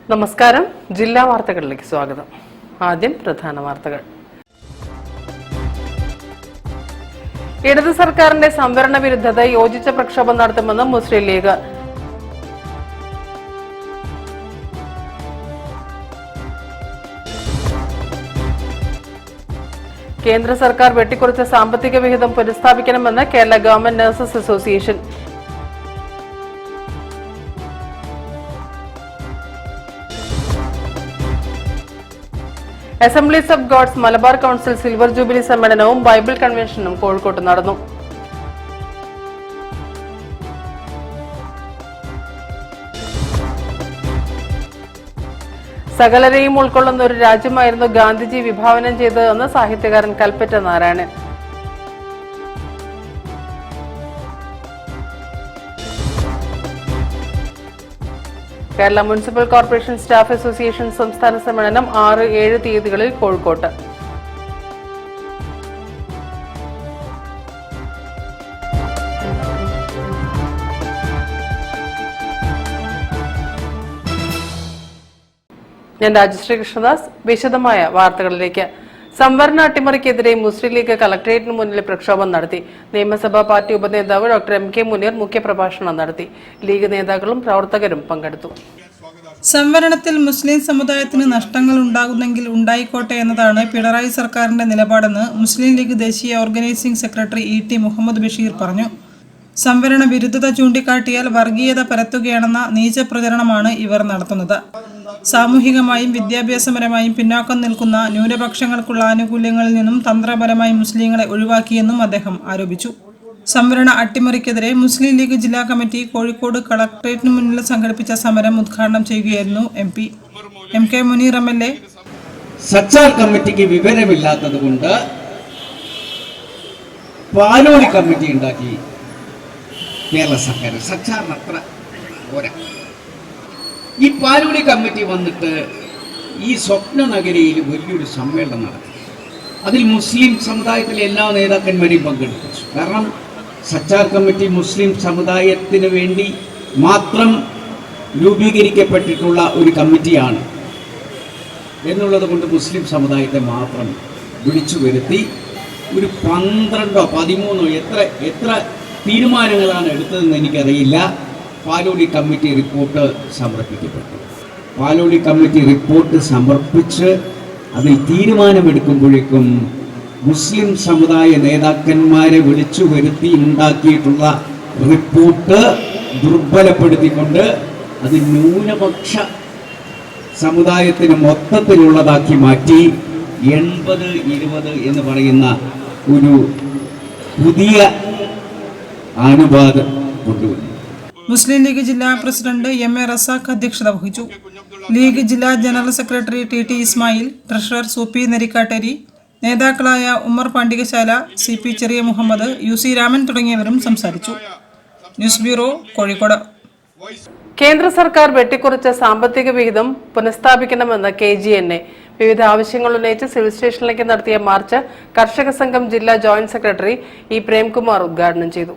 നമസ്കാരം. ജില്ലാ വാർത്തകളിലേക്ക് സ്വാഗതം. ആദ്യം പ്രധാന വാർത്തകൾ. ഇടത് സർക്കാരിന്റെ സംവരണ വിരുദ്ധത യോജിച്ച പ്രക്ഷോഭം നടത്തുമെന്ന് മുസ്ലിം ലീഗ്. കേന്ദ്ര സർക്കാർ വെട്ടിക്കുറച്ച സാമ്പത്തിക വിഹിതം പുനഃസ്ഥാപിക്കണമെന്ന് Kerala government nurses association. Assemblies of God's Malabar council silver jubilee സമ്മേളനവും ബൈബിൾ കൺവെൻഷനും കോഴിക്കോട്ട് നടന്നു. സകലരെയും ഉൾക്കൊള്ളുന്ന ഒരു രാജ്യമായിരുന്നു ഗാന്ധിജി വിഭാവനം ചെയ്തതെന്ന് സാഹിത്യകാരൻ Kalpetta Narayanan. Kerala municipal corporation staff association സംസ്ഥാന സമ്മേളനം 6-7 തീയതികളിൽ കോഴിക്കോട്ട്. ഞാൻ രാജശ്രീ കൃഷ്ണദാസ്. വിശദമായ വാർത്തകളിലേക്ക്. സംവരണ അട്ടിമറിക്കെതിരെ മുസ്ലിം ലീഗ് കളക്ടറേറ്റിന് മുന്നിൽ പ്രക്ഷോഭം നടത്തി. നിയമസഭാ പാർട്ടി ഉപനേതാവ് ഡോക്ടർ MK മുനീർ മുഖ്യപ്രഭാഷണം നടത്തി. ലീഗ് നേതാക്കളും പ്രവർത്തകരും പങ്കെടുത്തു. സംവരണത്തിൽ മുസ്ലിം സമുദായത്തിന് നഷ്ടങ്ങൾ ഉണ്ടാകുന്നെങ്കിൽ ഉണ്ടായിക്കോട്ടെ എന്നതാണ് പിണറായി സർക്കാരിന്റെ നിലപാടെന്ന് മുസ്ലിം ലീഗ് ദേശീയ organising secretary ET Muhammad Basheer പറഞ്ഞു. സംവരണ വിരുദ്ധത ചൂണ്ടിക്കാട്ടിയാൽ വർഗീയത പരത്തുകയാണെന്ന നീച പ്രചരണമാണ് ഇവർ നടത്തുന്നത്. സാമൂഹികമായും വിദ്യാഭ്യാസപരമായും പിന്നാക്കം നിൽക്കുന്ന ന്യൂനപക്ഷങ്ങൾക്കുള്ള ആനുകൂല്യങ്ങളിൽ നിന്നും തന്ത്രപരമായി മുസ്ലിങ്ങളെ ഒഴിവാക്കിയെന്നും അദ്ദേഹം ആരോപിച്ചു. സംവരണ അട്ടിമറിക്കെതിരെ മുസ്ലിം ലീഗ് ജില്ലാ കമ്മിറ്റി കോഴിക്കോട് കളക്ടറേറ്റിന് മുന്നിൽ സംഘടിപ്പിച്ച സമരം ഉദ്ഘാടനം ചെയ്യുകയായിരുന്നു MP MK Muneer MLA. Sachar കമ്മിറ്റിക്ക് വിവരമില്ലാത്തത് കൊണ്ട് പാലോളി കമ്മിറ്റി ഉണ്ടാക്കി കേരള സർക്കാർ. സച്ചാറിന് അത്ര പോരാ. ഈ പാലോളി കമ്മിറ്റി വന്നിട്ട് ഈ സ്വപ്ന നഗരിയിൽ വലിയൊരു സമ്മേളനം നടത്തി. അതിൽ മുസ്ലിം സമുദായത്തിലെ എല്ലാ നേതാക്കന്മാരെയും പങ്കെടുപ്പിച്ചു. കാരണം സച്ചാർ കമ്മിറ്റി മുസ്ലിം സമുദായത്തിന് വേണ്ടി മാത്രം രൂപീകരിക്കപ്പെട്ടിട്ടുള്ള ഒരു കമ്മിറ്റിയാണ് എന്നുള്ളത് കൊണ്ട് മുസ്ലിം സമുദായത്തെ മാത്രം വിളിച്ചു വരുത്തി ഒരു 12-13 എത്ര തീരുമാനങ്ങളാണ് എടുത്തതെന്ന് എനിക്കറിയില്ല. പാലോളി കമ്മിറ്റി റിപ്പോർട്ട് സമർപ്പിക്കപ്പെട്ടു. പാലോളി കമ്മിറ്റി റിപ്പോർട്ട് സമർപ്പിച്ച് അതിൽ തീരുമാനമെടുക്കുമ്പോഴേക്കും മുസ്ലിം സമുദായ നേതാക്കന്മാരെ വിളിച്ചു വരുത്തി ഉണ്ടാക്കിയിട്ടുള്ള റിപ്പോർട്ട് ദുർബലപ്പെടുത്തിക്കൊണ്ട് അത് ന്യൂനപക്ഷ സമുദായത്തിന് മൊത്തത്തിലുള്ളതാക്കി മാറ്റി 80-20 എന്ന് പറയുന്ന ഒരു പുതിയ അനുപാതം കൊണ്ടുവന്നു. മുസ്ലിം ലീഗ് ജില്ലാ പ്രസിഡന്റ് MA റസാഖ് അധ്യക്ഷത വഹിച്ചു. ലീഗ് ജില്ലാ general secretary TT Ismail, treasurer Soopi Nerikkatteri, നേതാക്കളായ ഉമ്മർ പാണ്ടികശാല, CP ചെറിയ മുഹമ്മദ്, UC രാമൻ തുടങ്ങിയവരും സംസാരിച്ചു. News bureau, Kozhikode. കേന്ദ്ര സർക്കാർ വെട്ടിക്കുറച്ച സാമ്പത്തിക വിഹിതം പുനഃസ്ഥാപിക്കണമെന്ന് KGNA. വിവിധ ആവശ്യങ്ങൾ ഉന്നയിച്ച് സിവിൽ സ്റ്റേഷനിലേക്ക് നടത്തിയ മാർച്ച് കർഷക സംഘം ജില്ലാ ജോയിന്റ് സെക്രട്ടറി E പ്രേംകുമാർ ഉദ്ഘാടനം ചെയ്തു.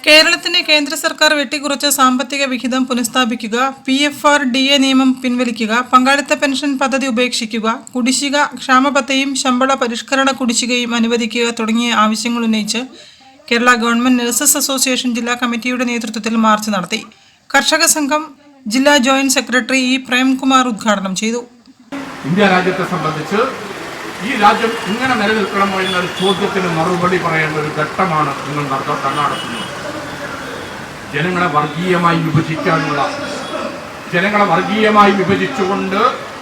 കേരളത്തിന് കേന്ദ്ര സർക്കാർ വെട്ടിക്കുറച്ച സാമ്പത്തിക വിഹിതം പുനഃസ്ഥാപിക്കുക, PFR-DA നിയമം പിൻവലിക്കുക, പങ്കാളിത്ത പെൻഷൻ പദ്ധതി ഉപേക്ഷിക്കുക, കുടിശ്ശിക, ക്ഷാമബത്തയും ശമ്പള പരിഷ്കരണ കുടിശ്ശികയും അനുവദിക്കുക തുടങ്ങിയ ആവശ്യങ്ങൾ ഉന്നയിച്ച് കേരള ഗവൺമെന്റ് നഴ്സസ് അസോസിയേഷൻ ജില്ലാ കമ്മിറ്റിയുടെ നേതൃത്വത്തിൽ മാർച്ച് നടത്തി. കർഷക സംഘം ജില്ലാ ജോയിന്റ് സെക്രട്ടറി E പ്രേംകുമാർ ഉദ്ഘാടനം ചെയ്തു. ഇന്ത്യ രാജ്യത്തെ സംബന്ധിച്ച് ഈ രാജ്യം ഇങ്ങനെ നിലനിൽക്കണമോ എന്നൊരു ചോദ്യത്തിന് മറുപടി പറയേണ്ട ഒരു ഘട്ടമാണ് നിങ്ങൾ നടത്തുന്നത്. ജനങ്ങളെ വർഗീയമായി വിഭജിച്ചുകൊണ്ട്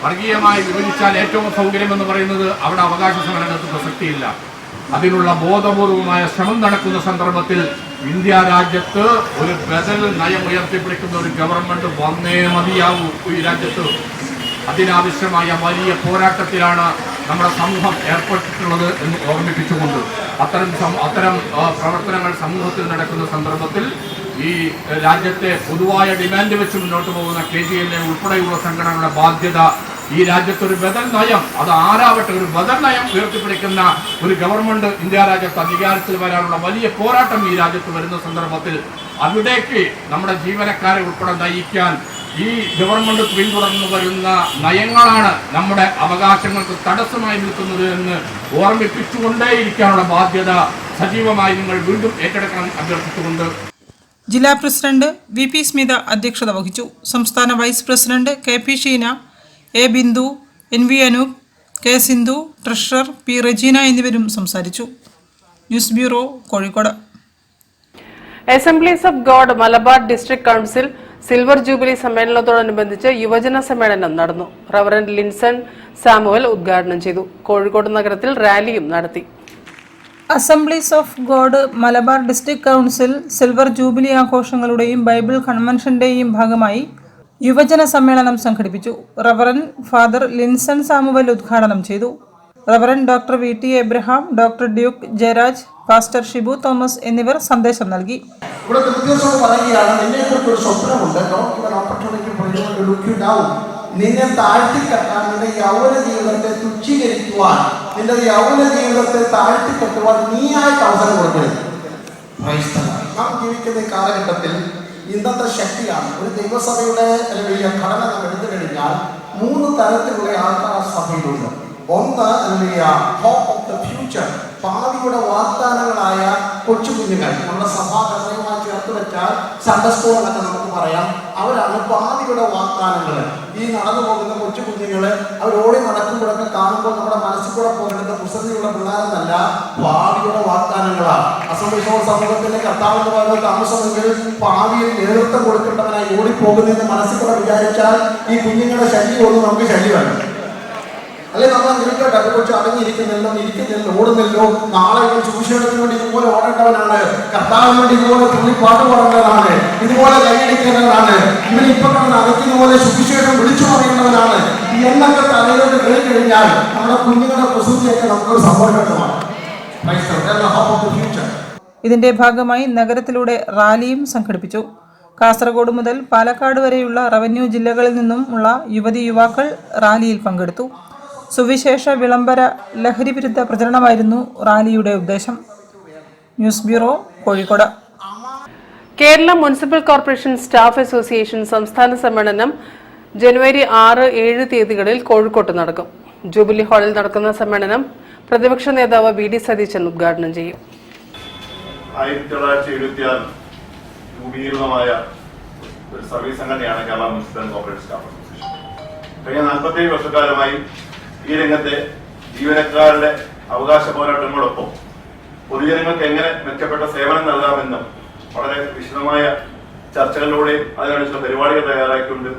വർഗീയമായി വിഭജിച്ചാൽ ഏറ്റവും സൗകര്യമെന്ന് പറയുന്നത് അവിടെ അവകാശ സമരങ്ങൾക്ക് പ്രസക്തിയില്ല. അതിനുള്ള ബോധപൂർവമായ ശ്രമം നടക്കുന്ന സന്ദർഭത്തിൽ ഇന്ത്യ രാജ്യത്ത് ഒരു ബദൽ നയം ഉയർത്തിപ്പിടിക്കുന്ന ഒരു ഗവൺമെന്റ് വന്നേ മതിയാവൂ ഈ രാജ്യത്ത്. അതിനാവശ്യമായ വലിയ പോരാട്ടത്തിലാണ് നമ്മുടെ സമൂഹം ഏർപ്പെട്ടിട്ടുള്ളത് എന്ന് ഓർമ്മിപ്പിച്ചുകൊണ്ട് അത്തരം പ്രവർത്തനങ്ങൾ സമൂഹത്തിൽ നടക്കുന്ന സന്ദർഭത്തിൽ ഈ രാജ്യത്തെ പൊതുവായ ഡിമാൻഡ് വെച്ച് മുന്നോട്ട് പോകുന്ന KGLA ഉൾപ്പെടെയുള്ള സംഘടനകളുടെ ബാധ്യത ഈ രാജ്യത്തൊരു ബദൽ നയം, അത് ആരാവട്ടെ, ഒരു ബദൽ നയം ഉയർത്തിപ്പിടിക്കുന്ന ഒരു ഗവൺമെന്റ് ഇന്ത്യ രാജ്യത്ത് അധികാരത്തിൽ വരാനുള്ള വലിയ പോരാട്ടം ഈ രാജ്യത്ത് വരുന്ന സന്ദർഭത്തിൽ അവിടേക്ക് നമ്മുടെ ജീവനക്കാരെ ഉൾപ്പെടെ നയിക്കാൻ ഈ ഗവൺമെന്റ് പിന്തുടർന്നു വരുന്ന നയങ്ങളാണ് നമ്മുടെ അവകാശങ്ങൾക്ക് തടസ്സമായി നിൽക്കുന്നത് എന്ന് ഓർമ്മിപ്പിച്ചുകൊണ്ടേയിരിക്കാനുള്ള ബാധ്യത സജീവമായി നിങ്ങൾ വീണ്ടും ഏറ്റെടുക്കണം അഭ്യർത്ഥിച്ചുകൊണ്ട് ജില്ലാ പ്രസിഡന്റ് VP സ്മിത അധ്യക്ഷത വഹിച്ചു. സംസ്ഥാന vice president KP Sheena, A Bindu, NV Anoop, K Sindhu, treasurer P Rejina എന്നിവരും സംസാരിച്ചു. News bureau, Kozhikode. Assemblies of God Malabar district council silver jubilee സമ്മേളനത്തോടനുബന്ധിച്ച് യുവജന സമ്മേളനം നടന്നു. റവറന്റ് ലിൻസൺ സാമുവൽ ഉദ്ഘാടനം ചെയ്തു. കോഴിക്കോട് നഗരത്തിൽ റാലിയും നടത്തി. Assemblies of God Malabar district council silver jubilee ആഘോഷങ്ങളുടെയും ബൈബിൾ കൺവെൻഷന്റെയും ഭാഗമായി യുവജന സമ്മേളനം സംഘടിപ്പിച്ചു. റവറൻ ഫാദർ ലിൻസൺ സാമുവൽ ഉദ്ഘാടനം ചെയ്തു. Reverend doctor VT Abraham, doctor Duke Jayaraj, pastor Shibu Thomas എന്നിവർ സന്ദേശം നൽകി. ഇവിടെ കൃത്യസഭ പറയുകയാണ്, നിന്നെക്കുറിച്ച് ഒരു സ്വപ്നമുണ്ട്. നിന്നെ താഴ്ത്തിക്കെട്ടാൻ, നിന്റെ യൗവന ജീവിതത്തെ തുച്ഛീകരിക്കുവാൻ, നിന്റെ യൗവന ജീവിതത്തെ താഴ്ത്തിക്കെട്ടുവാൻ നീയായിട്ട് അവസരം കൊടുക്കരുത്. നാം ജീവിക്കുന്ന ഈ കാലഘട്ടത്തിൽ ഇന്നത്തെ ശക്തിയാണ്. ഒരു ദൈവസഭയുടെ ഘടന നാം എടുത്തു കഴിഞ്ഞാൽ 3 തരത്തിലുള്ള ആൾക്കാർ സഭയിലുണ്ട്. ഒന്ന് ഹോപ്പ് ഓഫ് ദ ഫ്യൂച്ചർ, ഭാവിയുടെ വാഗ്ദാനങ്ങളായ കൊച്ചു കുഞ്ഞുങ്ങൾ. നമ്മുടെ സഭാഘടനയുമായി ചേർത്ത് വെച്ചാൽ സൺഡേ സ്കൂൾ എന്നൊക്കെ നമുക്ക് പറയാം. അവരാണ് ഭാവിയുടെ വാഗ്ദാനങ്ങൾ. ഈ നടന്നു പോകുന്ന കൊച്ചു കുഞ്ഞുങ്ങള് അവർ ഓടി നടക്കുമ്പോഴൊക്കെ കാണുമ്പോൾ നമ്മുടെ മനസ്സിൽ കൂടെ പോകേണ്ടത് കുസൃതിയുള്ള പിള്ളേരെന്നല്ല, ഭാവിയുടെ വാഗ്ദാനങ്ങളാണ്. അസംബ്ലീസ് സമൂഹത്തിന്റെ കർത്താവെന്ന് പറയുന്ന താമസമെങ്കിൽ ഭാവിയിൽ നേതൃത്വം കൊടുക്കേണ്ടവനായി ഓടിപ്പോകുന്നതെന്ന് മനസ്സിൽ കൂടെ വിചാരിച്ചാൽ ഈ കുഞ്ഞുങ്ങളുടെ ശല്യം ഒന്നും നമുക്ക് ശല്യമല്ല. അല്ലെ, നമ്മൾ നിൽക്കട്ടെ, അതിനെക്കുറിച്ച് അടങ്ങിയിരിക്കുന്നില്ലോ, ഓടുന്നില്ലോ. നാളെ ഇവൻ സുവിശേഷത്തിന് വേണ്ടി ഇതുപോലെ ഓടേണ്ടവനാണ്, കർത്താവിന് വേണ്ടി ഇതുപോലെ തുള്ളി പാട്ട് പാടേണ്ടതാണ്, ഇതുപോലെ കൈയടിക്കേണ്ടവനാണ്, ഇവൻ ഇപ്പൊ കിടന്ന് അകറ്റുന്ന പോലെ സുവിശേഷം വിളിച്ചു പറയേണ്ടവനാണ് എന്നൊക്കെ തലയിലോട്ട് കയറി കഴിഞ്ഞാൽ നമ്മുടെ കുഞ്ഞുങ്ങളുടെ പ്രസൂതിയൊക്കെ നമുക്കൊരു സംഭവഘട്ടമാണ്. ഇതിന്റെ ഭാഗമായി നഗരത്തിലൂടെ റാലിയും സംഘടിപ്പിച്ചു. കാസർഗോഡ് മുതൽ പാലക്കാട് വരെയുള്ള റവന്യൂ ജില്ലകളിൽ നിന്നും ഉള്ള യുവതി യുവാക്കൾ റാലിയിൽ പങ്കെടുത്തു. സുവിശേഷ വിളംബര ലഹരി വിരുദ്ധ പ്രചരണമായിരുന്നു റാലിയുടെ ഉദ്ദേശം. News bureau, Kozhikode. Kerala municipal corporation staff association സംസ്ഥാന സമ്മേളനം ജനുവരി 6, 7 തീയതികളിൽ കോഴിക്കോട്ട് നടക്കും. ജൂബിലി ഹാളിൽ നടക്കുന്ന സമ്മേളനം പ്രതിപക്ഷ നേതാവ് VD സതീശൻ ഉദ്ഘാടനം ചെയ്യും. 1976 രൂപീകൃതമായ ഒരു സർവീസ് സംഘടനയാണ് Kerala municipal corporation staff association. കഴിഞ്ഞ 47 വർഷക്കാലമായി ഈ രംഗത്തെ ജീവനക്കാരുടെ അവകാശ പോരാട്ടങ്ങളോടൊപ്പം പൊതുജനങ്ങൾക്ക് എങ്ങനെ മെച്ചപ്പെട്ട സേവനം നൽകാമെന്നും വളരെ വിശദമായ ചർച്ചകളിലൂടെയും അതിനനുസരിച്ചുള്ള പരിപാടികൾ തയ്യാറാക്കിക്കൊണ്ട്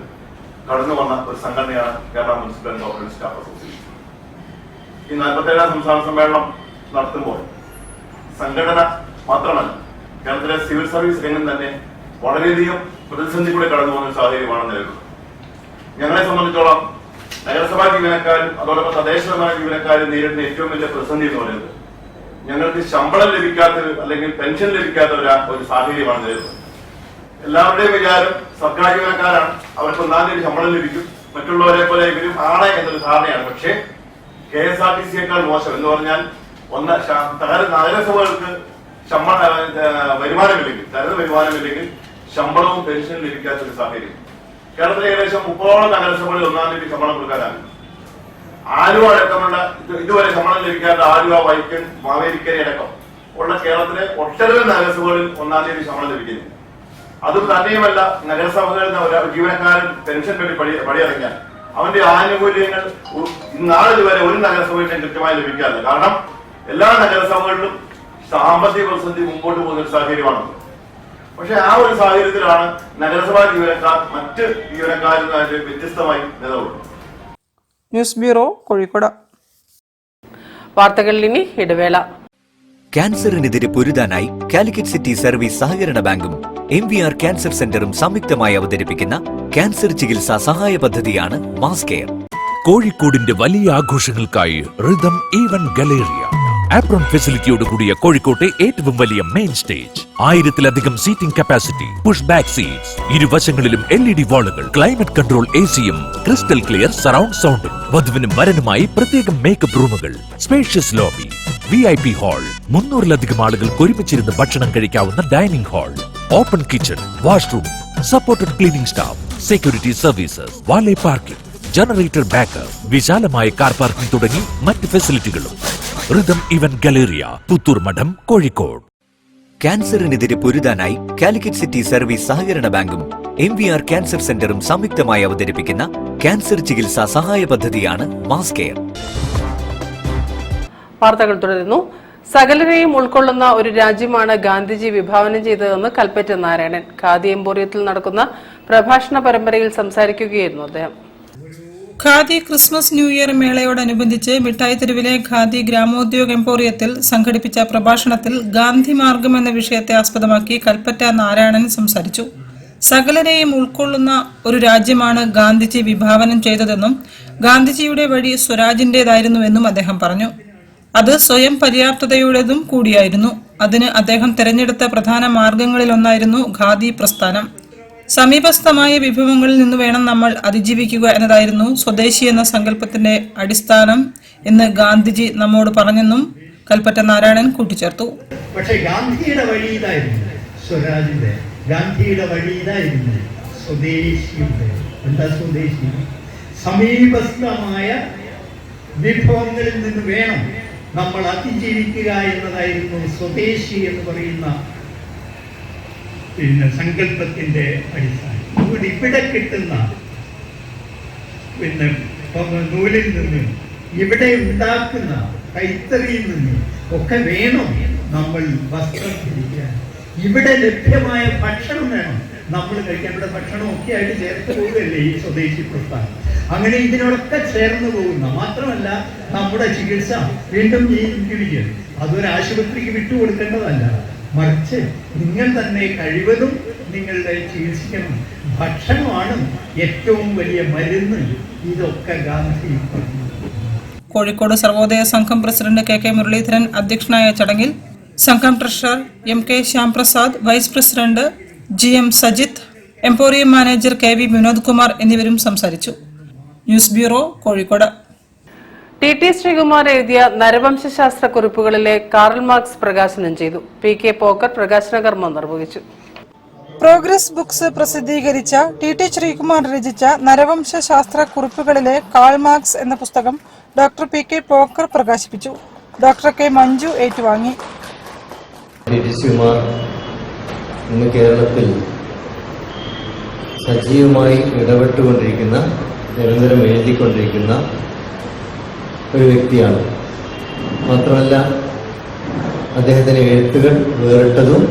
കടന്നു വന്ന ഒരു സംഘടനയാണ് Kerala municipal corporation staff association. ഈ 47ാം സംസ്ഥാന സമ്മേളനം നടത്തുമ്പോൾ സംഘടന മാത്രമല്ല, കേരളത്തിലെ സിവിൽ സർവീസ് രംഗം തന്നെ വളരെയധികം പ്രതിസന്ധി കൂടെ കടന്നു പോകുന്ന സാഹചര്യമാണ് നിലവിലുള്ളത്. ഞങ്ങളെ സംബന്ധിച്ചോളം നഗരസഭാ ജീവനക്കാരും അതോടൊപ്പം തദ്ദേശഭരണ ജീവനക്കാരും നേരിടുന്ന ഏറ്റവും വലിയ പ്രതിസന്ധി എന്ന് പറയുന്നത് ഞങ്ങൾക്ക് ശമ്പളം ലഭിക്കാത്ത അല്ലെങ്കിൽ പെൻഷൻ ലഭിക്കാത്ത ഒരു സാഹചര്യമാണ് നിലവിലുള്ളത്. എല്ലാവരുടെയും വിചാരം സർക്കാർ ജീവനക്കാരാണ്, അവർക്ക് 1-ാം തീയതി ശമ്പളം ലഭിക്കും, മറ്റുള്ളവരെ പോലെ ഇവരും ആണ് എന്നൊരു ധാരണയാണ്. പക്ഷേ KSRTC-യേക്കാൾ മോശം എന്ന് പറഞ്ഞാൽ നഗരസഭകൾക്ക് വരുമാനമില്ലെങ്കിൽ, തനത് വരുമാനമില്ലെങ്കിൽ ശമ്പളവും പെൻഷനും ലഭിക്കാത്തൊരു സാഹചര്യം. കേരളത്തിലെ ഏകദേശം 30ഓളം നഗരസഭകളിൽ 1-ാം തീയതി ശമ്പളം കൊടുക്കാനാണ്. ആലുവ അടക്കമുള്ള ഇതുവരെ ശമ്പളം ലഭിക്കാത്ത ആലുവ, വൈക്കം, മാവേലിക്കര അടക്കം ഉള്ള കേരളത്തിലെ ഒട്ടനവധി നഗരസഭകളിൽ 1-ാം തീയതി ശമ്പളം ലഭിക്കുന്നു. അതും തന്നെയുമല്ല, നഗരസഭകളിൽ ജീവനക്കാരൻ പെൻഷൻ വേണ്ടി പടിയിറങ്ങിയാൽ അവന്റെ ആനുകൂല്യങ്ങൾ നാളെ വരെ ഒരു നഗരസഭയിലും കൃത്യമായി ലഭിക്കാറില്ല. കാരണം എല്ലാ നഗരസഭകളിലും സാമ്പത്തിക പ്രതിസന്ധി മുമ്പോട്ട് പോകുന്ന ഒരു സാഹചര്യമാണ്. പക്ഷെ ആ ഒരു സാഹചര്യത്തിലാണ് നഗരസഭാ ജീവനക്കാർ മറ്റ് ജീവനക്കാരിൽ നിന്ന് വ്യത്യസ്തമായി നിലകൊള്ളുന്നത്. News bureau, Kozhikode. വാർത്തകളിൽ ഇനി ഇടവേള. ക്യാൻസറിനെതിരെ പൊരുതാനായി കാലിക്കറ്റ് സിറ്റി സർവീസ് സഹകരണ ബാങ്കും MVR ക്യാൻസർ സെന്ററും സംയുക്തമായി അവതരിപ്പിക്കുന്ന ക്യാൻസർ ചികിത്സാ സഹായ പദ്ധതിയാണ് മാസ് കെയർ. കോഴിക്കോടിന്റെ വലിയ ആഘോഷങ്ങൾക്കായി റിതം ഈവന്റ് ഗലേറിയ ആപ്രോൺ ഫെസിലിറ്റിയോട് കൂടിയ കോഴിക്കോട്ടെ ഏറ്റവും വലിയ മെയിൻ സ്റ്റേജ്, 1000-ലധികം seating capacity, push back seats, ഇരുവശങ്ങളിലും LED വാളുകൾ, ക്ലൈമറ്റ് കൺട്രോൾ AC-യും, ക്രിസ്റ്റൽ ക്ലിയർ സറൗണ്ട് സൗണ്ടും, വധുവിനും വരനുമായി പ്രത്യേകം മേക്കപ്പ് റൂമുകൾ, സ്പേഷ്യസ് ലോബി, VIP ഹാൾ, 300-ലധികം ആളുകൾക്ക് ഒരുമിച്ചിരുന്ന് ഭക്ഷണം കഴിക്കാവുന്ന dining hall, open kitchen, washroom, supported cleaning staff, security services, valet parking, generator backup, വിശാലമായ കാർ പാർക്കിംഗ് തുടങ്ങി മറ്റ് ഫെസിലിറ്റികളും. റിതം ഇവന്റ് ഗാലറിയ, പുത്തൂർ മഠം, കോഴിക്കോട്. ക്യാൻസറിനെതിരെ പൊരുതാനായി കാലിക്കറ്റ് സിറ്റി സർവീസ് സഹകരണ ബാങ്കും MVR ക്യാൻസർ സെന്ററും സംയുക്തമായി അവതരിപ്പിക്കുന്ന ക്യാൻസർ ചികിത്സാ സഹായ പദ്ധതിയാണ് മാസ് കെയർ. വാർത്തകൾ തുടരുന്നു. സകലരെയും ഉൾക്കൊള്ളുന്ന ഒരു രാജ്യമാണ് ഗാന്ധിജി വിഭാവനം ചെയ്തതെന്ന് കൽപ്പറ്റ നാരായണൻ ഖാദി എംപോറിയത്തിൽ നടക്കുന്ന പ്രഭാഷണ പരമ്പരയിൽ സംസാരിക്കുകയായിരുന്നു അദ്ദേഹം. ഖാദി ക്രിസ്മസ് ന്യൂ ഇയർ മേളയോടനുബന്ധിച്ച് മിഠായി തെരുവിലെ ഖാദി ഗ്രാമോദ്योग എംപോറിയത്തിൽ സംഘടിപ്പിച്ച പ്രഭാഷണത്തിൽ ഗാന്ധി മാർഗം എന്ന വിഷയത്തെ ആസ്പദമാക്കി കൽപ്പറ്റ നാരായണൻ സംസാരിച്ചു. സകലരെയും ഉൾക്കൊള്ളുന്ന ഒരു രാജ്യമാണ് ഗാന്ധിജി വിഭാവനം ചെയ്തതെന്നും ഗാന്ധിജിയുടെ വഴി സ്വരാജിന്റേതായിരുന്നുവെന്നും അദ്ദേഹം പറഞ്ഞു. അത് സ്വയം പര്യാപ്തതയുടേതും കൂടിയായിരുന്നു. അതിന് അദ്ദേഹം തെരഞ്ഞെടുത്ത പ്രധാന മാർഗങ്ങളിലൊന്നായിരുന്നു ഖാദി പ്രസ്ഥാനം. സമീപസ്ഥമായ വിഭവങ്ങളിൽ നിന്ന് വേണം നമ്മൾ അതിജീവിക്കുക എന്നതായിരുന്നു സ്വദേശി എന്ന സങ്കല്പത്തിന്റെ അടിസ്ഥാനം എന്ന് ഗാന്ധിജി നമ്മോട് പറഞ്ഞെന്നും കൽപ്പറ്റ നാരായണൻ കൂട്ടിച്ചേർത്തു. പക്ഷേ ഗാന്ധിയുടെ വഴി ഇതായിരുന്നു, സ്വരാജിന്റെ. ഗാന്ധിയുടെ വഴി ഇതായിരുന്നു, സ്വദേശിയുടെ. എന്താ സ്വദേശി? സമീപസ്ഥമായ വിഭവങ്ങളിൽ നിന്ന് വേണം നമ്മൾ അതിജീവിക്കുക എന്നതായിരുന്നു സ്വദേശി എന്ന് പറയുന്ന സങ്കല്പത്തിന്റെ അടിസ്ഥാനം. ഇവിടെ കിട്ടുന്ന നൂലിൽ നിന്നും ഇവിടെ ഉണ്ടാക്കുന്ന കൈത്തറിയിൽ നിന്നും ഒക്കെ വേണം നമ്മൾ വസ്ത്രം ധരിക്കാൻ. ഇവിടെ ലഭ്യമായ ഭക്ഷണം വേണം നമ്മൾ കഴിക്കാൻ. ഇവിടെ ഭക്ഷണമൊക്കെ ആയിട്ട് ചേർത്ത് പോവുകയല്ലേ ഈ സ്വദേശി പ്രസ്ഥാനം. അങ്ങനെ ഇതിനോടൊക്കെ ചേർന്ന് പോകുന്ന, മാത്രമല്ല നമ്മുടെ ചികിത്സ വീണ്ടും ജീവിക്കുക, അതൊരു ആശുപത്രിക്ക് വിട്ടുകൊടുക്കേണ്ടതല്ല, മറിച്ച് നിങ്ങൾ തന്നെ കഴിവതും നിങ്ങളുടെ ചികിത്സിക്കണം. ഭക്ഷണമാണ് ഏറ്റവും വലിയ മരുന്ന്. ഇതൊക്കെ ഗാന്ധി പറഞ്ഞു. കോഴിക്കോട് സർവോദയ സംഘം പ്രസിഡന്റ് KK മുരളീധരൻ അധ്യക്ഷനായ ചടങ്ങിൽ സംഘം treasurer MK Shyamprasad, vice president GM Sajith, emporium manager KV Vinod Kumar എന്നിവരും സംസാരിച്ചു. News bureau, Kozhikode. TT Sreekumar എഴുതിയ നരവംശാസ്ത്ര കുറിപ്പുകളിലെ കാറൽ മാർക്സ് പ്രകാശനം ചെയ്തു. PK പോക്കർ പ്രകാശന കർമ്മം നിർവഹിച്ചു. പ്രോഗ്രസ് ബുക്സ് പ്രസിദ്ധീകരിച്ച TT ശ്രീകുമാർ രചിച്ച നരവംശാസ്ത്ര കുറിപ്പുകളിലെ കാൾ മാർക്സ് എന്ന പുസ്തകം ഡോക്ടർ PK പോക്കർ പ്രകാശിപ്പിച്ചു. ഡോക്ടർ K മഞ്ജു ഏറ്റുവാങ്ങി. TT ശ്രീകുമാർ ഇന്ന് കേരളത്തിൽ സജീവമായി ഇടപെട്ടുകൊണ്ടിരിക്കുന്ന, നിരന്തരം എഴുതിക്കൊണ്ടിരിക്കുന്ന ഒരു വ്യക്തിയാണ്. മാത്രമല്ല അദ്ദേഹത്തിൻ്റെ എഴുത്തുകൾ വേറിട്ടതും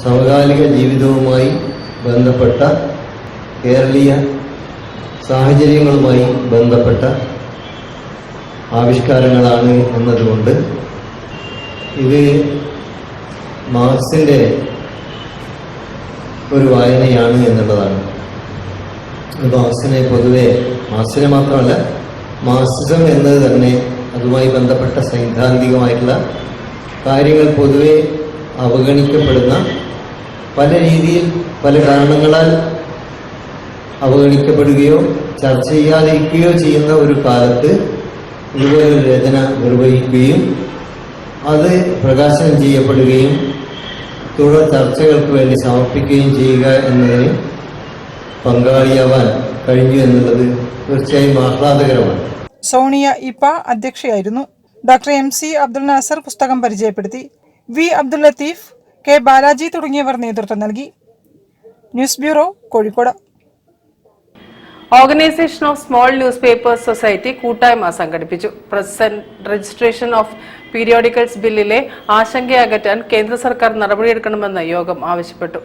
സമകാലിക ജീവിതവുമായി ബന്ധപ്പെട്ട കേരളീയ സാഹചര്യങ്ങളുമായി ബന്ധപ്പെട്ട ആവിഷ്കാരങ്ങളാണ് എന്നതുകൊണ്ട് ഇത് മാർക്സിൻ്റെ ഒരു വായനയാണ് എന്നുള്ളതാണ്. മാർക്സിനെ പൊതുവെ, മാർക്സിനെ മാത്രമല്ല മാർക്സിസം എന്നത് തന്നെ അതുമായി ബന്ധപ്പെട്ട സൈദ്ധാന്തികമായിട്ടുള്ള കാര്യങ്ങൾ പൊതുവെ അവഗണിക്കപ്പെടുന്ന, പല രീതിയിൽ പല കാരണങ്ങളാൽ അവഗണിക്കപ്പെടുകയോ ചർച്ച ചെയ്യാതിരിക്കുകയോ ചെയ്യുന്ന ഒരു കാലത്ത് ഇതുപോലൊരു രചന നിർവഹിക്കുകയും അത് പ്രകാശനം ചെയ്യപ്പെടുകയും തുടർ ചർച്ചകൾക്ക് വേണ്ടി സമർപ്പിക്കുകയും ചെയ്യുക എന്നതിന് പങ്കാളിയാവാൻ കഴിഞ്ഞു എന്നുള്ളത് തീർച്ചയായും ആഹ്ലാദകരമാണ്. സോണിയ ഇപ്പ അധ്യക്ഷയായിരുന്നു. ഡോക്ടർ MC അബ്ദുൽ നാസർ പുസ്തകം പരിചയപ്പെടുത്തി. V അബ്ദുൽ ലത്തീഫ്, K ബാലാജി തുടങ്ങിയവർ നേതൃത്വം നൽകി. News bureau, Kozhikode. Organisation of small newspapers society കൂട്ടായ്മ സംഘടിപ്പിച്ചു. Press and registration of periodicals ബില്ലിലെ ആശങ്കയകറ്റാൻ കേന്ദ്ര സർക്കാർ നടപടിയെടുക്കണമെന്ന് യോഗം ആവശ്യപ്പെട്ടു.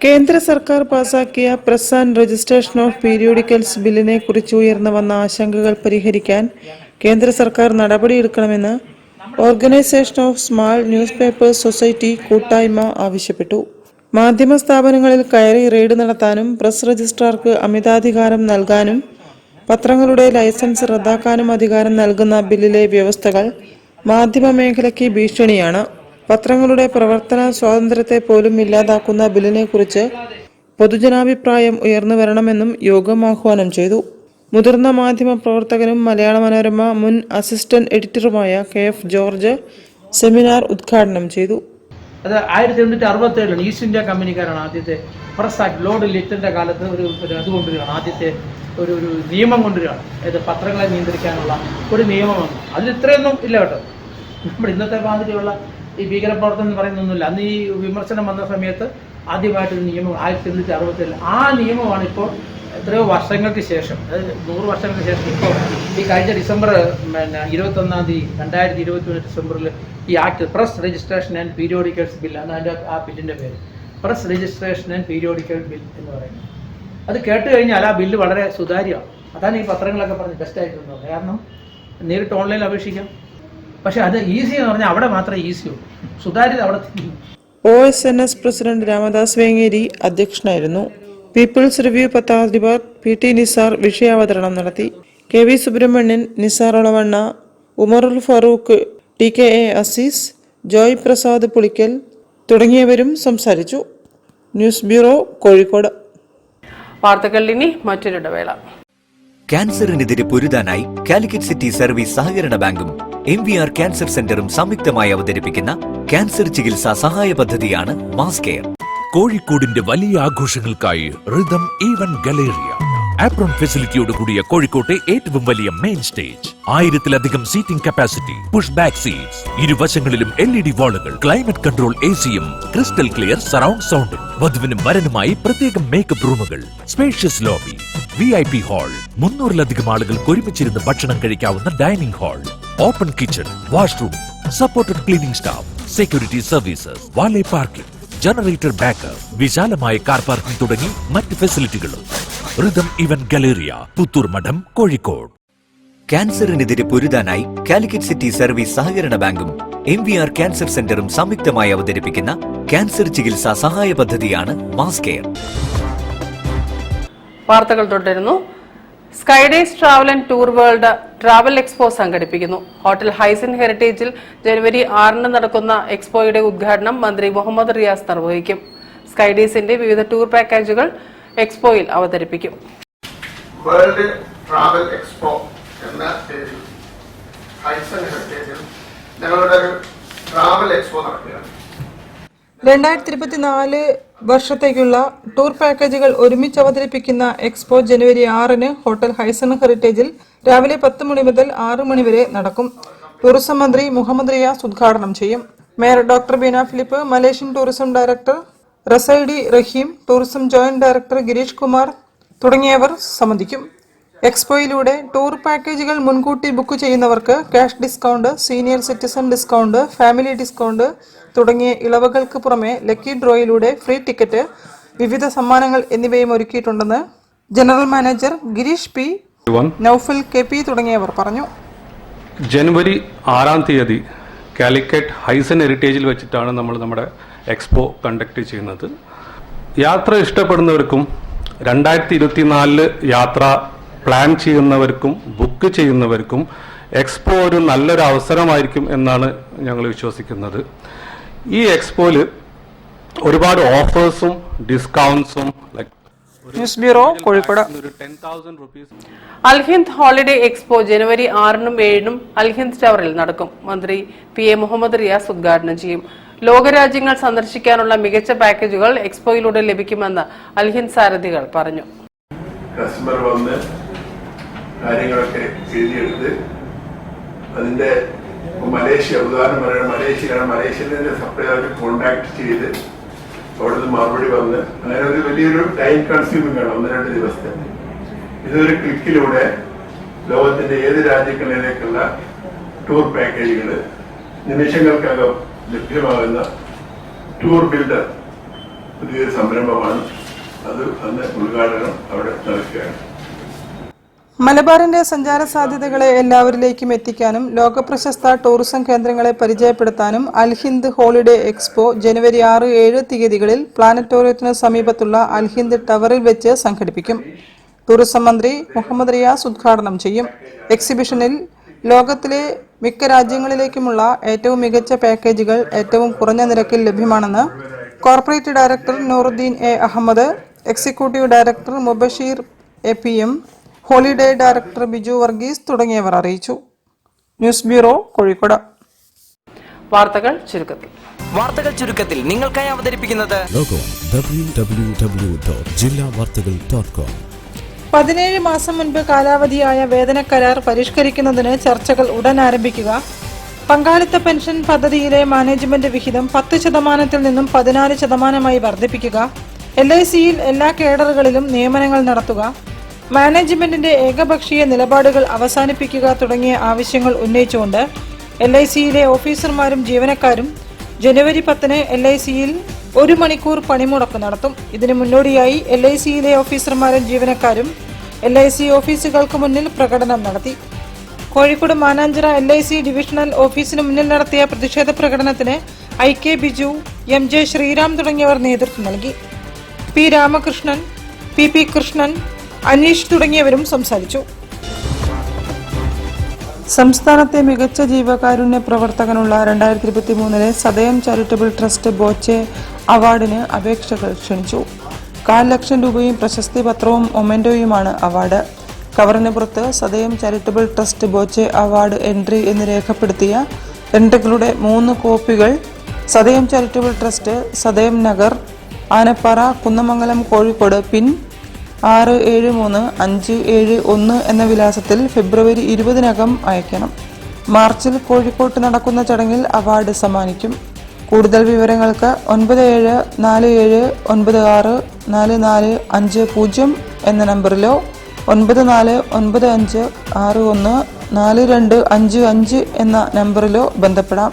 കേന്ദ്ര സർക്കാർ പാസാക്കിയ press and registration of periodicals ബില്ലിനെ കുറിച്ച് ഉയർന്നു വന്ന ആശങ്കകൾ പരിഹരിക്കാൻ കേന്ദ്ര സർക്കാർ നടപടിയെടുക്കണമെന്ന് organisation of small newspapers society കൂട്ടായ്മ ആവശ്യപ്പെട്ടു. മാധ്യമ സ്ഥാപനങ്ങളിൽ കയറി റെയ്ഡ് നടത്താനും പ്രസ് രജിസ്ട്രാർക്ക് അമിതാധികാരം നൽകാനും പത്രങ്ങളുടെ ലൈസൻസ് റദ്ദാക്കാനും അധികാരം നൽകുന്ന ബില്ലിലെ വ്യവസ്ഥകൾ മാധ്യമമേഖലയ്ക്ക് ഭീഷണിയാണ്. പത്രങ്ങളുടെ പ്രവർത്തന സ്വാതന്ത്ര്യത്തെ പോലും ഇല്ലാതാക്കുന്ന ബില്ലിനെക്കുറിച്ച് പൊതുജനാഭിപ്രായം ഉയർന്നു വരണമെന്നും യോഗം ആഹ്വാനം ചെയ്തു. മുതിർന്ന മാധ്യമ പ്രവർത്തകനും മലയാള മനോരമ മുൻ അസിസ്റ്റന്റ് എഡിറ്ററുമായ KF ജോർജ് സെമിനാർ ഉദ്ഘാടനം ചെയ്തു. അത് 1867 ഈസ്റ്റ് ഇന്ത്യ കമ്പനിക്കാരാണ് ആദ്യത്തെ പ്രസ് ആക്ട്, ലോർഡ് ലിറ്റന്റെ കാലത്ത് ഒരു അത് കൊണ്ടുവരികയാണ്, ആദ്യത്തെ ഒരു നിയമം കൊണ്ടുവരികയാണ്. ഇത് പത്രങ്ങളെ നിയന്ത്രിക്കാനുള്ള ഒരു നിയമം വന്നു. അതിൽ ഇത്രയൊന്നും ഇല്ല കേട്ടോ. നമ്മുടെ ഇന്നത്തെ മാതിരിയുള്ള ഈ ഭീകരപ്രവർത്തനം എന്ന് പറയുന്നൊന്നുമില്ല. അന്ന് ഈ വിമർശനം വന്ന സമയത്ത് ആദ്യമായിട്ടൊരു നിയമം 1867. ആ നിയമമാണ് ഇപ്പോൾ എത്രയോ വർഷങ്ങൾക്ക് ശേഷം, അതായത് 100 വർഷങ്ങൾക്ക് ശേഷം ഇപ്പോൾ ഈ കഴിഞ്ഞ ഡിസംബർ 21 2021 ഡിസംബറിൽ ഈ act press registration and periodicals bill, അതിൻ്റെ ആ ബില്ലിൻ്റെ പേര് press registration and periodical bill എന്ന് പറയുന്നത്. അത് കേട്ട് കഴിഞ്ഞാൽ ആ ബില്ല് വളരെ സുതാര്യമാണ്. അതാണ് ഈ പത്രങ്ങളൊക്കെ പറഞ്ഞ് ബെസ്റ്റായിട്ടുള്ളത്. കാരണം നേരിട്ട് ഓൺലൈനിൽ അപേക്ഷിക്കാം. പക്ഷെ അത് ഈസി എന്ന് പറഞ്ഞാൽ അവിടെ മാത്രമേ ഈസിയുള്ളൂ, സുതാര്യത അവിടെ. OSNS പ്രസിഡന്റ് രാമദാസ് വേങ്ങേരി അധ്യക്ഷനായിരുന്നു. പീപ്പിൾസ് റിവ്യൂ പത്രാധിപർ PT നിസാർ വിഷയാവതരണം നടത്തി. KV സുബ്രഹ്മണ്യൻ, നിസാർ ഒളവണ്ണ, ഉമറുൽ ഫറൂഖ്, TKA അസീസ്, ജോയ് പ്രസാദ് പുളിക്കൽ തുടങ്ങിയവരും സംസാരിച്ചു. News bureau, Kozhikode. വാർത്തകളിൽ ഇനി മറ്റൊരിടവേള. ക്യാൻസറിനെതിരെ പൊരുതാനായി കാലിക്കറ്റ് സിറ്റി സർവീസ് സഹകരണ ബാങ്കും MVR ക്യാൻസർ സെന്ററും സംയുക്തമായി അവതരിപ്പിക്കുന്ന ക്യാൻസർ ചികിത്സാ സഹായ പദ്ധതിയാണ് മാസ് കെയർ. കോഴിക്കോടിന്റെ വലിയ ആഘോഷങ്ങൾക്കായി റിതം ഈവന്റ് ഗലേറിയ ആപ്രോൺ ഫെസിലിറ്റിയോട് കൂടിയ കോഴിക്കോട്ടെ ഏറ്റവും വലിയ മെയിൻ സ്റ്റേജ്, 1000-ലധികം seating capacity, push back seats, ഇരുവശങ്ങളിലും LED വാളുകൾ, ക്ലൈമറ്റ് കൺട്രോൾ AC-യും ക്രിസ്റ്റൽ ക്ലിയർ സറൗണ്ട് സൗണ്ടും, വധുവിനും വരനുമായി പ്രത്യേകം മേക്കപ്പ് റൂമുകൾ, സ്പേഷ്യസ് ലോബി, VIP ഹാൾ, 300-ലധികം ആളുകൾക്ക് ഒരുമിച്ചിരുന്ന് ഭക്ഷണം കഴിക്കാവുന്ന dining hall, open kitchen, washroom, supported cleaning staff, security services, valet parking, generator backup, വിശാലമായ കാർ പാർക്കിംഗ് തുടങ്ങി മറ്റ് ഫെസിലിറ്റികളും. റിതം ഇവന്റ് ഗലേറിയ, പുത്തൂർ മഠം, കോഴിക്കോട്. ക്യാൻസറിനെതിരെ പൊരുതാനായി കാലിക്കറ്റ് സിറ്റി സർവീസ് സഹകരണ ബാങ്കും MVR ക്യാൻസർ സെന്ററും സംയുക്തമായി അവതരിപ്പിക്കുന്ന ക്യാൻസർ ചികിത്സാ സഹായ പദ്ധതിയാണ് മാസ് കെയർ. വാർത്തകൾ തുടരുന്നു. Skydays travel and tour world travel expo സംഘടിപ്പിക്കുന്നു. ഹോട്ടൽ ഹൈസൻ ഹെറിറ്റേജിൽ ജനുവരി 6 നടക്കുന്ന എക്സ്പോയുടെ ഉദ്ഘാടനം മന്ത്രി മുഹമ്മദ് റിയാസ് നിർവഹിക്കും. സ്കൈഡേസിന്റെ വിവിധ ടൂർ പാക്കേജുകൾ എക്സ്പോയിൽ അവതരിപ്പിക്കും. വേൾഡ് ട്രാവൽ എക്സ്പോ എന്ന പേരിൽ ഹൈസൻ ഹെറിറ്റേജിൽ ഞങ്ങളുടെ ഒരു ട്രാവൽ എക്സ്പോ നടക്കുകയാണ്. 2024 വർഷത്തേക്കുള്ള ടൂർ പാക്കേജുകൾ ഒരുമിച്ച് അവതരിപ്പിക്കുന്ന എക്സ്പോ ജനുവരി 6 ഹോട്ടൽ ഹൈസൺ ഹെറിറ്റേജിൽ രാവിലെ 10 മണി മുതൽ 6 മണി വരെ നടക്കും. ടൂറിസം മന്ത്രി മുഹമ്മദ് റിയാസ് ഉദ്ഘാടനം ചെയ്യും. Mayor doctor Beena Philip, Malaysian tourism director Razaidi Rahim, tourism joint director Girish Kumar തുടങ്ങിയവർ സംബന്ധിക്കും. എക്സ്പോയിലൂടെ ടൂർ പാക്കേജുകൾ മുൻകൂട്ടി ബുക്ക് ചെയ്യുന്നവർക്ക് cash discount, senior citizen discount, family discount തുടങ്ങിയ ഇളവുകൾക്ക് പുറമെ ലക്കി ഡ്രോയിലൂടെ ഫ്രീ ടിക്കറ്റ്, വിവിധ സമ്മാനങ്ങൾ എന്നിവയും ഒരുക്കിയിട്ടുണ്ടെന്ന് general manager Girish P, Noufal KP തുടങ്ങിയവർ പറഞ്ഞു. ജനുവരി 6 കാലിക്കറ്റ് ഹൈസൻ ഹെറിറ്റേജിൽ വെച്ചിട്ടാണ് നമ്മൾ നമ്മുടെ എക്സ്പോ കണ്ടക്ട് ചെയ്യുന്നത്. യാത്ര ഇഷ്ടപ്പെടുന്നവർക്കും 2024 യാത്ര പ്ലാൻ ചെയ്യുന്നവർക്കും ബുക്ക് ചെയ്യുന്നവർക്കും എക്സ്പോ ഒരു നല്ലൊരു അവസരമായിരിക്കും എന്നാണ് ഞങ്ങൾ വിശ്വസിക്കുന്നത്. ഈ എക്സ്പോയിൽ ഒരുപാട് ഓഫേഴ്സും ഡിസ്കൗണ്ട്സും news bureau, Kozhikode. Alhind holiday expo ജനുവരി 6 ഉം 7 ഉം അൽഹിന്ദ് ടവറിൽ നടക്കും. മന്ത്രി PA മുഹമ്മദ് റിയാസ് ഉദ്ഘാടനം ചെയ്യും. ലോകരാജ്യങ്ങൾ സന്ദർശിക്കാനുള്ള മികച്ച പാക്കേജുകൾ എക്സ്പോയിലൂടെ ലഭിക്കുമെന്ന് അൽഹിന്ദ് സാരഥികൾ പറഞ്ഞു. കസ്റ്റമർ വന്ന് കാര്യങ്ങളൊക്കെ എഴുതിയെടുത്ത് അതിന്റെ മലേഷ്യ ഉദാഹരണം പറയുന്നത് മലേഷ്യയിലാണ്, മലേഷ്യയിലെ സപ്ലൈ കോണ്ടാക്ട് ചെയ്ത് അവിടുന്ന് മറുപടി വന്ന് അങ്ങനെ ഒരു വലിയൊരു ടൈം കൺസ്യൂമിംഗ് ആണ്, 1-2 ദിവസത്തെ. ഇതൊരു ക്ലിക്കിലൂടെ ലോകത്തിന്റെ ഏത് രാജ്യങ്ങളിലേക്കുള്ള ടൂർ പാക്കേജുകൾ നിമിഷങ്ങൾക്കകം ലഭ്യമാകുന്ന ടൂർ ബിൽഡർ പുതിയൊരു സംരംഭമാണ്. അത് അന്ന് ഉദ്ഘാടനം അവിടെ നടക്കുകയാണ്. മലബാറിന്റെ സഞ്ചാര സാധ്യതകളെ എല്ലാവരിലേക്കും എത്തിക്കാനും ലോകപ്രശസ്ത ടൂറിസം കേന്ദ്രങ്ങളെ പരിചയപ്പെടുത്താനും അൽഹിന്ദ് ഹോളിഡേ എക്സ്പോ ജനുവരി 6, 7 തീയതികളിൽ പ്ലാനറ്റോറിയത്തിന് സമീപത്തുള്ള അൽഹിന്ദ് ടവറിൽ വെച്ച് സംഘടിപ്പിക്കും. ടൂറിസം മന്ത്രി മുഹമ്മദ് റിയാസ് ഉദ്ഘാടനം ചെയ്യും. എക്സിബിഷനിൽ ലോകത്തിലെ മിക്ക രാജ്യങ്ങളിലേക്കുമുള്ള ഏറ്റവും മികച്ച പാക്കേജുകൾ ഏറ്റവും കുറഞ്ഞ നിരക്കിൽ ലഭ്യമാണെന്ന് corporate director Nooruddeen A Ahmed, executive director Mubasheer APM, holiday director Biju Varghese തുടങ്ങിയവർ അറിയിച്ചു. News bureau, Kozhikode. വാർത്തകൾ ചുരുക്കത്തിൽ നിങ്ങൾക്കായി അവതരിപ്പിക്കുന്നത് 17 മാസം മുൻപ് കാലാവധിയായ വേതന കരാർ പരിഷ്കരിക്കുന്നതിന് ചർച്ചകൾ ഉടൻ ആരംഭിക്കുക. പങ്കാളിത്ത പെൻഷൻ പദ്ധതിയിലെ മാനേജ്മെന്റ് വിഹിതം 10% നിന്നും 14% വർദ്ധിപ്പിക്കുക. LICയിൽ എല്ലാ കേഡറുകളിലും നിയമനങ്ങൾ നടത്തുക. മാനേജ്മെന്റിന്റെ ഏകപക്ഷീയ നിലപാടുകൾ അവസാനിപ്പിക്കുക തുടങ്ങിയ ആവശ്യങ്ങൾ ഉന്നയിച്ചുകൊണ്ട് LICയിലെ ഓഫീസർമാരും ജീവനക്കാരും ജനുവരി 10 LICയിൽ 1 മണിക്കൂർ പണിമുടക്ക് നടത്തും. ഇതിനു മുന്നോടിയായി LICയിലെ ഓഫീസർമാരും ജീവനക്കാരും LIC ഓഫീസുകൾക്ക് മുന്നിൽ പ്രകടനം നടത്തി. കോഴിക്കോട് മാനാഞ്ചിറ LIC ഡിവിഷണൽ ഓഫീസിന് മുന്നിൽ നടത്തിയ പ്രതിഷേധ പ്രകടനത്തിന് IK ബിജു, MJ ശ്രീറാം തുടങ്ങിയവർ നേതൃത്വം നൽകി. P രാമകൃഷ്ണൻ, PP കൃഷ്ണൻ, അനീഷ് തുടങ്ങിയവരും സംസാരിച്ചു. സംസ്ഥാനത്തെ മികച്ച ജീവകാരുണ്യ പ്രവർത്തകനുള്ള 2023 സദയം ചാരിറ്റബിൾ ട്രസ്റ്റ് ബോച്ചെ അവാർഡിന് അപേക്ഷകൾ ക്ഷണിച്ചു. 1,00,000 രൂപയും പ്രശസ്തി പത്രവും ഒമെന്റോയുമാണ് അവാർഡ്. കവറിന് പുറത്ത് സദയം charitable trust Boche award entry എന്ന് രേഖപ്പെടുത്തിയ എൻട്രികളുടെ 3 കോപ്പികൾ സദയം ചാരിറ്റബിൾ ട്രസ്റ്റ്, സദയം നഗർ, ആനപ്പാറ, കുന്നമംഗലം, കോഴിക്കോട് പിൻ 673571 എന്ന വിലാസത്തിൽ ഫെബ്രുവരി 20 അയക്കണം. മാർച്ചിൽ കോഴിക്കോട്ട് നടക്കുന്ന ചടങ്ങിൽ അവാർഡ് സമ്മാനിക്കും. കൂടുതൽ വിവരങ്ങൾക്ക് 9747964450 എന്ന നമ്പറിലോ 9495614255 എന്ന നമ്പറിലോ ബന്ധപ്പെടാം.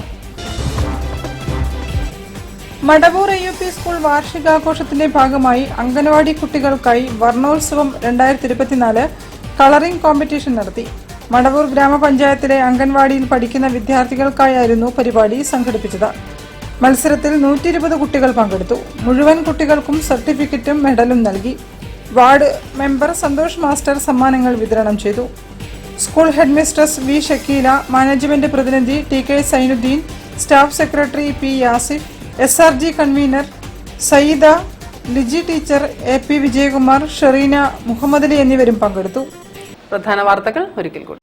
മടവൂർ AUP സ്കൂൾ വാർഷികാഘോഷത്തിന്റെ ഭാഗമായി അംഗനവാടി കുട്ടികൾക്കായി വർണ്ണോത്സവം 2024 കളറിംഗ് കോമ്പറ്റീഷൻ നടത്തി. മടവൂർ ഗ്രാമപഞ്ചായത്തിലെ അംഗൻവാടിയിൽ പഠിക്കുന്ന വിദ്യാർത്ഥികൾക്കായിരുന്നു പരിപാടി സംഘടിപ്പിച്ചത്. മത്സരത്തിൽ 120 കുട്ടികൾ പങ്കെടുത്തു. മുഴുവൻ കുട്ടികൾക്കും സർട്ടിഫിക്കറ്റും മെഡലും നൽകി. വാർഡ് മെമ്പർ സന്തോഷ് മാസ്റ്റർ സമ്മാനങ്ങൾ വിതരണം ചെയ്തു. School headmistress V Shakeela, management പ്രതിനിധി TK Sainudheen, staff secretary P Yasif, SRG convener Sayyida, Liji teacher, AP Vijayakumar, Shereena, Muhammad Ali എന്നിവരും പങ്കെടുത്തു. പ്രധാന വാർത്തകൾ ഒരിക്കൽ കൂടി.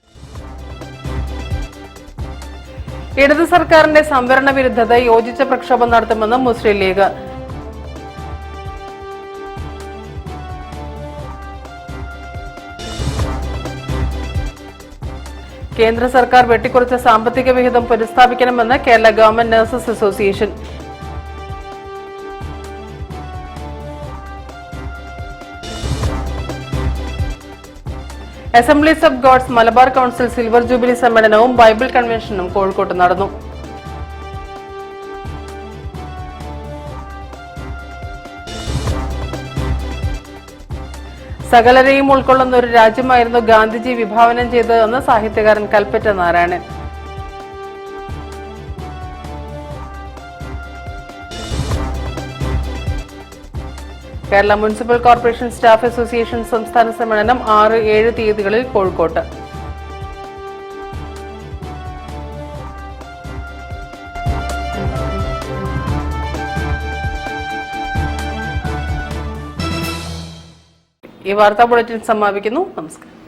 ഇടത് സർക്കാരിന്റെ സംവരണ വിരുദ്ധത യോജിച്ച പ്രക്ഷോഭം നടത്തുമെന്ന് മുസ്ലിം ലീഗ്. കേന്ദ്ര സർക്കാർ വെട്ടിക്കുറച്ച സാമ്പത്തിക വിഹിതം പുനഃസ്ഥാപിക്കണമെന്ന് Kerala government nurses association. Assemblies of God's Malabar council silver jubilee സമ്മേളനവും ബൈബിൾ കൺവെൻഷനും കോഴിക്കോട്ട് നടന്നു. സകലരെയും ഉൾക്കൊള്ളുന്ന ഒരു രാജ്യമായിരുന്നു ഗാന്ധിജി വിഭാവനം ചെയ്തതെന്ന് സാഹിത്യകാരൻ Kalpetta Narayanan. Kerala municipal corporation staff association സംസ്ഥാന സമ്മേളനം 6-7 തീയതികളിൽ കോഴിക്കോട്ട്. ഈ വാർത്താ ബുള്ളറ്റിൻ സമാപിക്കുന്നു. നമസ്കാരം.